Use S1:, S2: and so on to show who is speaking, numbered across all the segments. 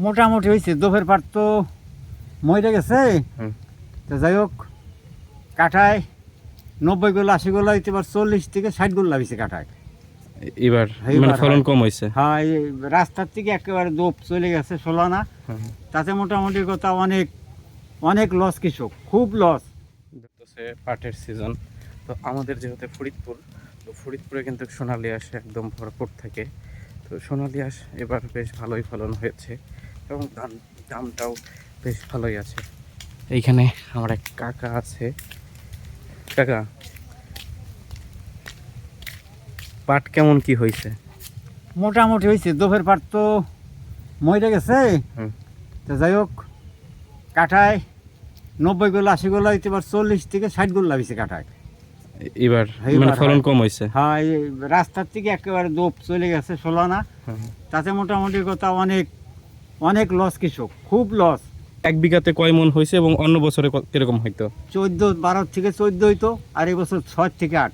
S1: মোটামুটি হয়েছে। দোফের পাট তো মরে গেছে। তো যাই হোক, কাঠায় 90 গোলা 80 গোলা হইতে পার 40 থেকে 60 গোলা হয়েছে কাঠায়।
S2: এবার মানে ফলন কম হয়েছে।
S1: হ্যাঁ, এই রাস্তার থেকে একেবারে দোপ চলে গেছে ষোলানা। তাতে মোটামুটি কথা অনেক অনেক লস, কৃষক খুব লস।
S2: পাটের সিজন তো আমাদের যেহেতু ফরিদপুর, তো ফরিদপুরে কিন্তু সোনালী আঁশ একদম ভরপুর থাকে। তো সোনালী আঁশ এবার বেশ ভালোই ফলন হয়েছে এবং দামটাও বেশ ভালোই আছে। এইখানে আমার এক কাকা আছে। কাকা, পাট কেমন কি হয়েছে?
S1: মোটামুটি হয়েছে। দোফের পাট তো মরে গেছে। তো যাই হোক, কাঠায় 90 গোলা 80 গোলা হইতে পার 40 থেকে 60 গোলা হয়েছে কাঠায়।
S2: এবার মানে ফলন কম হয়েছে।
S1: হ্যাঁ, এই রাস্তার থেকে একেবারে দোপ চলে গেছে ষোলানা। তাতে মোটামুটি কথা অনেক অনেক লস, কৃষক খুব লস।
S2: এক বিঘাতে কয় মন হয়েছে এবং অন্য বছরে কিরকম হইতো?
S1: 12 থেকে 14 হইতো, আর এই বছর 6 থেকে 8।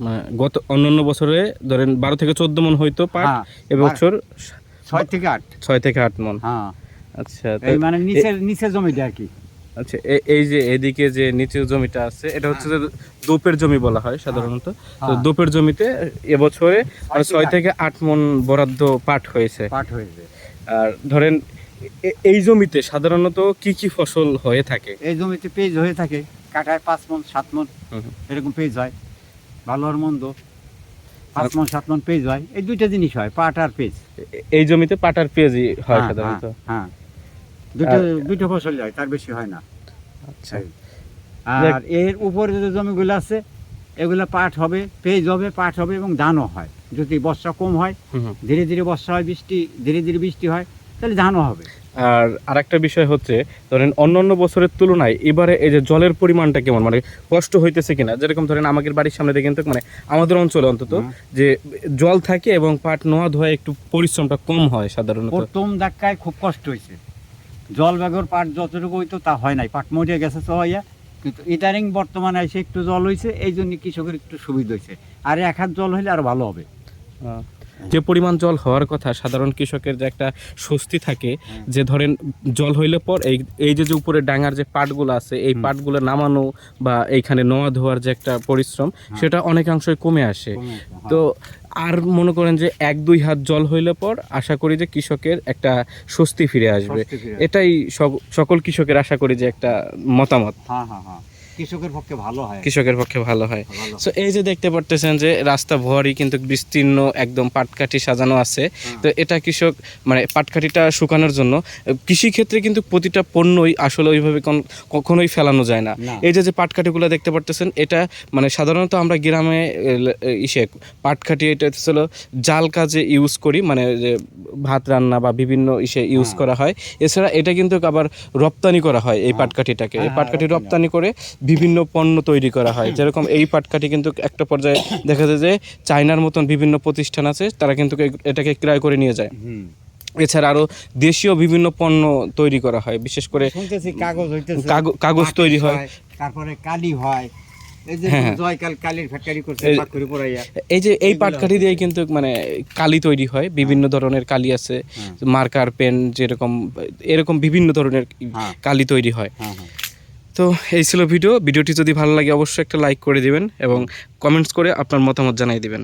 S2: মানে গত অন্য বছরে ধরেন 12 থেকে 14 মন হইতো পাট, এবছর
S1: 6 থেকে 8।
S2: 6 থেকে 8 মন।
S1: হ্যাঁ,
S2: আচ্ছা,
S1: এই মানে নিচের জমিটা আর কি।
S2: আচ্ছা, এই যে এদিকে যে নিচের জমিটা আছে, এটা হচ্ছে যে দোপের জমি বলা হয় সাধারণত। তো দোপের জমিতে এবছরে 6 থেকে 8 মন বরাদ্দ পাট হয়েছে। আর ধরেন এই জমিতে সাধারণত কি কি ফসল হয়ে থাকে?
S1: এই জমিতে পেঁয়াজ হয়ে থাকে, কাঠায় 5 মন 7 মন এরকম পেঁয়াজ হয়। ভালো আর মন্দ 5 মন 7 মন পেঁয়াজ হয়। এই দুইটা জিনিস হয়, পাট আর পেঁয়াজ।
S2: এই জমিতে পাট আর পেঁয়াজই হয় সাধারণত।
S1: হ্যাঁ, দুটো ফসল হয়, তার বেশি হয় না।
S2: আচ্ছা,
S1: আর এর উপরে যে জমিগুলো আছে, এগুলো পাট হবে, পেঁয়াজ হবে, পাট হবে এবং ধানও হয়। যদি বর্ষা কম হয়, ধীরে ধীরে বর্ষা হয়, ধীরে ধীরে বৃষ্টি হয়, তাহলে ধানও হবে।
S2: আর আরেকটা বিষয় হচ্ছে, ধরেন অন্যান্য বছরের তুলনায় এবারে এই যে জলের পরিমাণটা কেমন, মানে কষ্ট হইতেছে কিনা? যেরকম ধরেন আমাদের বাড়ির সামনে দিয়ে কিন্তু মানে আমাদের অঞ্চলে অন্তত যে জল থাকে এবং পাট নোয়া ধোয়া একটু পরিশ্রমটা কম হয় সাধারণত।
S1: প্রথম ধাক্কায় খুব কষ্ট হয়েছে। জল বেগর পাট যতটুকু হইতো তা হয় নাই, পাট মরে গেছে সবাইয়া। কিন্তু ইদারিং বর্তমানে এসে একটু জল হয়েছে, এই জন্য কৃষকের একটু সুবিধা হয়েছে। আর 1 হাত জল হইলে আরো ভালো হবে।
S2: যে পরিমাণ জল হওয়ার কথা, সাধারণ কৃষকের যে একটা স্বস্তি থাকে যে ধরেন জল হইলে পর এই যে উপরে ডাঙার যে পাটগুলো আছে, এই পাটগুলো নামানো বা এইখানে নোয়া ধোয়ার যে একটা পরিশ্রম, সেটা অনেকাংশই কমে আসে। তো আর মনে করেন যে 1-2 হাত জল হইলে পর আশা করি যে কৃষকের একটা স্বস্তি ফিরে আসবে। এটাই সকল কৃষকের আশা করি যে একটা মতামত।
S1: কৃষকের পক্ষে ভালো হয়।
S2: সো এই যে দেখতে পারতেছেন যে রাস্তা ভোয়ারি কিন্তু বিস্তীর্ণ একদম পাটকাঠি সাজানো আছে। তো এটা কৃষক মানে পাটকাঠিটা শুকানোর জন্য, কৃষি ক্ষেত্রে কিন্তু প্রতিটা পণ্যই আসলে ওইভাবে কখনোই ফেলানো যায় না। এই যে পাটকাঠিগুলো দেখতে পারতেছেন, এটা মানে সাধারণত আমরা গ্রামে পাটকাঠি এটা ছিল জাল কাজে ইউজ করি, মানে যে ভাত রান্না বা বিভিন্ন ইউজ করা হয়। এছাড়া এটা কিন্তু আবার রপ্তানি করা হয় এই পাটকাঠিটাকে। এই পাটকাঠি রপ্তানি করে বিভিন্ন পণ্য তৈরি করা হয়। যেরকম এই পাটকাঠি কিন্তু একটা পর্যায়ে দেখা যায় যে চায়নার মতন বিভিন্ন প্রতিষ্ঠান আছে, তারা কিন্তু এটাকে ক্রয় করে নিয়ে যায়। এছাড়া আরো দেশীয় বিভিন্ন পণ্য তৈরি করা হয়, বিশেষ করে কাগজ তৈরি হয়,
S1: তারপরে কালি হয়।
S2: এই যে এই পাটকাঠি দিয়ে কিন্তু মানে কালি তৈরি হয়, বিভিন্ন ধরনের কালি আছে, মার্কার পেন, যেরকম এরকম বিভিন্ন ধরনের কালি তৈরি হয়। তো এই ছিল ভিডিওটি যদি ভালো লাগে অবশ্যই একটা লাইক করে দিবেন এবং কমেন্টস করে আপনার মতামত জানিয়ে দিবেন।